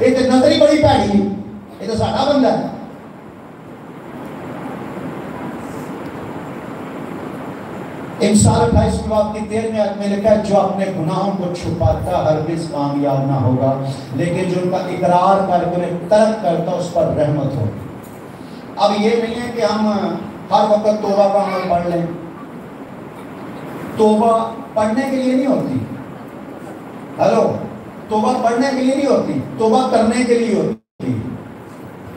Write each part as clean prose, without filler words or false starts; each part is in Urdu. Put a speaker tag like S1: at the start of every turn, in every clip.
S1: یہ تو نظر ہی بڑی پیڑی ہے، یہ تو ساڈا بندہ ہے۔ انسان 28 باب کی 13 میں لکھا ہے جو اپنے گناہوں کو چھپاتا ہرگز کامیاب نہ ہوگا، لیکن جو ان کا اقرار کر کے انہیں ترک کرتا اس پر رحمت ہو۔ اب یہ نہیں ہے کہ ہم ہر وقت توبہ کا عمل پڑھ لیں، توبہ پڑھنے کے لیے نہیں ہوتی، ہلو، توبہ پڑھنے کے لیے نہیں ہوتی، توبہ کرنے کے لیے ہوتی۔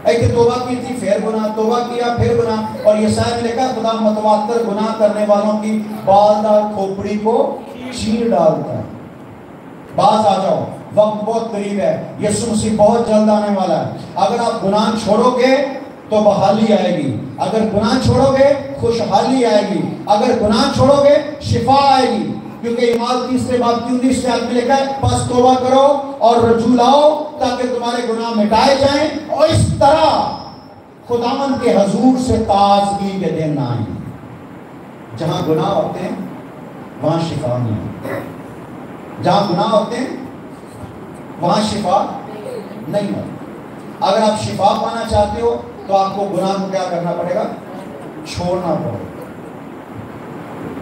S1: ایک توبہ کی تھی پھر گناہ، توبہ کیا پھر گناہ، اور یہ شاید لکھا خدا متواتر گناہ کرنے والوں کی بالدار کھوپڑی کو چیر ڈالتا ہے۔ باز آ جاؤ، وقت بہت قریب ہے، یسوع مسیح بہت جلد آنے والا ہے۔ اگر آپ گناہ چھوڑو گے تو بحالی آئے گی، اگر گناہ چھوڑو گے خوشحالی آئے گی، اگر گناہ چھوڑو گے شفا آئے گی، کیونکہ اعمال 30 باب 19 میں لکھا ہے پس توبہ کرو اور رجوع لاؤ تاکہ تمہارے گناہ مٹائے جائیں اور اس طرح خداوند کے حضور سے تازگی کے دن آئیں۔ جہاں گناہ ہوتے ہیں وہاں شفا نہیں ہوتی، جہاں گناہ ہوتے ہیں وہاں شفا نہیں ہوتی۔ اگر آپ شفا پانا چاہتے ہو تو آپ کو گناہ کو کیا کرنا پڑے گا؟ چھوڑنا پڑے گا۔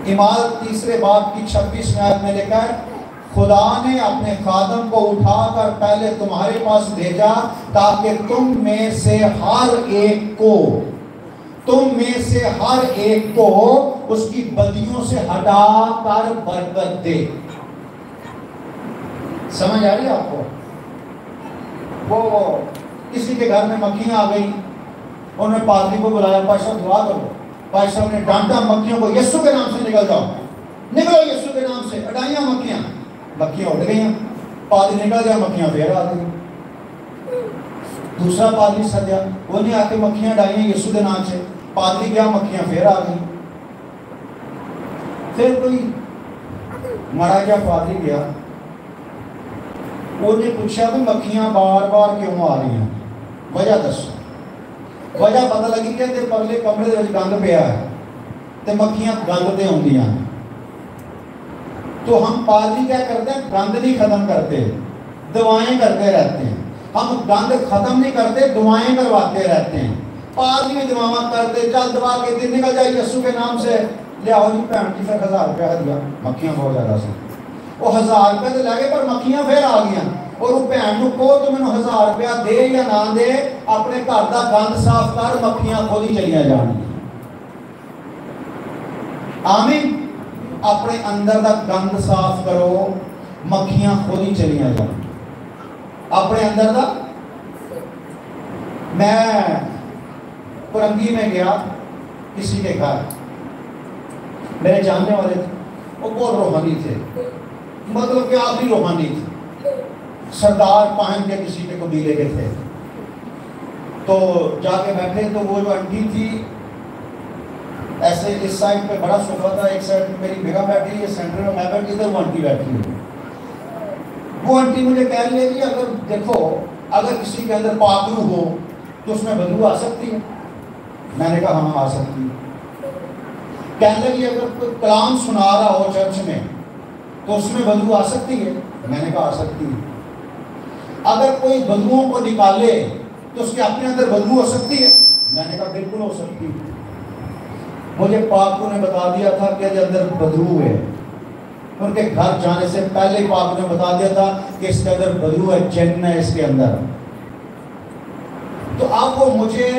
S1: اعمال 3 باب کی 26 آیت میں لکھا ہے خدا نے اپنے خادم کو اٹھا کر پہلے تمہارے پاس بھیجا تاکہ تم میں سے ہر ایک کو اس کی بدیوں سے ہٹا کر برکت دے۔ سمجھ آ رہی ہے آپ کو؟ وہ کسی کے گھر میں مکھیاں آ گئی، انہوں نے پادری کو بلایا، پادری صاحب دعا کرو۔ پادری صاحب نے ڈانٹا مکھیوں کو، یسوع کے نام سے نکل جاؤ، نکلو یسوع کے نام سے، اٹھائیاں مکھیاں اٹھ گئیں۔ پادری نکل گیا، مکھیاں پھر آ گئی۔ دوسرا پادری سدیا، وہ نے آ کے مکھیاں ڈائیاں یسوع کے نام سے، پادری گیا، مکھیاں پھر آ گئی۔ پھر کوئی مارا گیا پادری گیا، وہ نے پوچھا کہ مکھیاں بار بار کیوں آ رہی ہیں، وجہ دسو۔ وجہ پتہ لگی کہ تے پرلے کمرے دے وچ گند پیا ہے تے مکھیاں گند تے ہوندیاں۔ تو ہم پادری کیا کرتے ہیں؟ گند نہیں ختم کرتے، دعائیں کرتے رہتے ہیں۔ ہم گند ختم نہیں کرتے، دعائیں کرواتے رہتے ہیں۔ پادری میں دعا کرتے، چل دعا کے دن نکل جائے یسوع کے نام سے، لے آؤ جی بہن جی پھر 1000 روپیہ دیا، مکھیاں بہت زیادہ سی، وہ 1000 روپے تو لے گئے پر مکھیاں پھر آ گیا۔ اور وہ بہن کو کہو تو مینوں 1000 روپیہ دے یا نہ دے، اپنے گھر دا گند صاف کر، مکھیاں خود ہی چلیاں جان۔ آمین۔ اپنے اندر دا گند صاف کرو، مکھیاں خود ہی چلیاں جان۔ اپنے اندر دا، میں پرنگی میں گیا کسی کے گھر، میرے جاننے والے تھے، وہ بہت روحانی تھے، مطلب کہ آخری روحانی تھے، سردار پہن کے کسی کے قبیلے کے تھے۔ تو جا کے بیٹھے تو وہ جو انٹی تھی، ایسے اس سائڈ پہ بڑا صوفہ تھا، ایک سائڈ پہ میری بیگم بیٹھی ہے، سینٹر میں میں بیٹھی، ادھر وہ انٹی بیٹھی ہوئی۔ وہ انٹی مجھے کہہ رہی ہے کہ اگر دیکھو اگر کسی کے اندر پاکرو ہو تو اس میں بدبو آ سکتی ہے۔ میں نے کہا ہاں آ سکتی ہے۔ کہنے لگی اگر کوئی کلام سنا رہا ہو چرچ میں تو اس میں بدبو آ سکتی ہے۔ میں نے کہا آ سکتی ہے۔ اگر کوئی بدبوؤں کو نکالے تو اس کے اپنے اندر بدبو ہو سکتی ہے۔ میں نے کہا بالکل ہو سکتی ہے۔ مجھے پاکرو نے بتا دیا تھا کہ اندر بدبو ہے، ان کے گھر جانے سے پہلے پاک نے بتا دیا تھا کہ اس کے اندر بدبو ہے، جن ہے اس کے اندر۔ تو اب وہ مجھے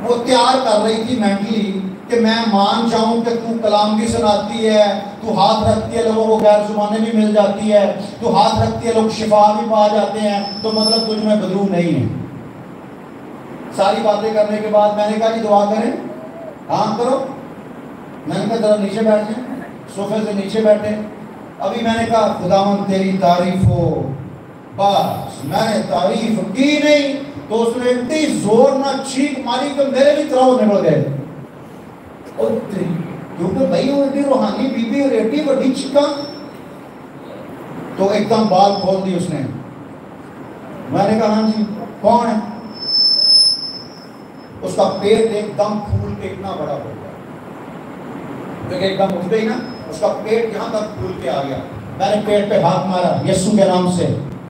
S1: وہ تیار کر رہی تھی مینٹلی کہ میں مان جاؤں کہ تو کلام بھی سناتی ہے، تو ہاتھ رکھتی ہے، لوگوں کو غیر زبانیں بھی مل جاتی ہے، تو ہاتھ رکھتی ہے لوگ شفا بھی پا جاتے ہیں، تو مطلب تجھ میں بدبو نہیں ہے۔ ساری باتیں کرنے کے بعد میں نے کہا جی دعا کریں، ہاں کرو۔ میں نے کہا ذرا نیچے بیٹھ جائیں، صوفے سے نیچے بیٹھے۔ ابھی میں نے کہا خداوند تیری تعریف ہو، بس میں نے تعریف کی نہیں تو اس نے اتنی زور نہ چیخ ماری کہ میرے بھی تراؤ نکل گئے۔ کیونکہ بھائی وہ اتنی روحانی بی بی اور ایٹی بڑی چیخا، تو ایک دم بال کھول دی اس نے۔ میں نے کہا ہاں جی کون ہے؟ اس کا پیٹ ایک دم پھول کے اتنا بڑا ہو گیا، کیونکہ ایک دم اٹھ گئی نا، اس کا پیٹ یہاں تک پھول کے آ گیا۔ میں نے پیٹ پہ ہاتھ مارا یسوع کے نام سے،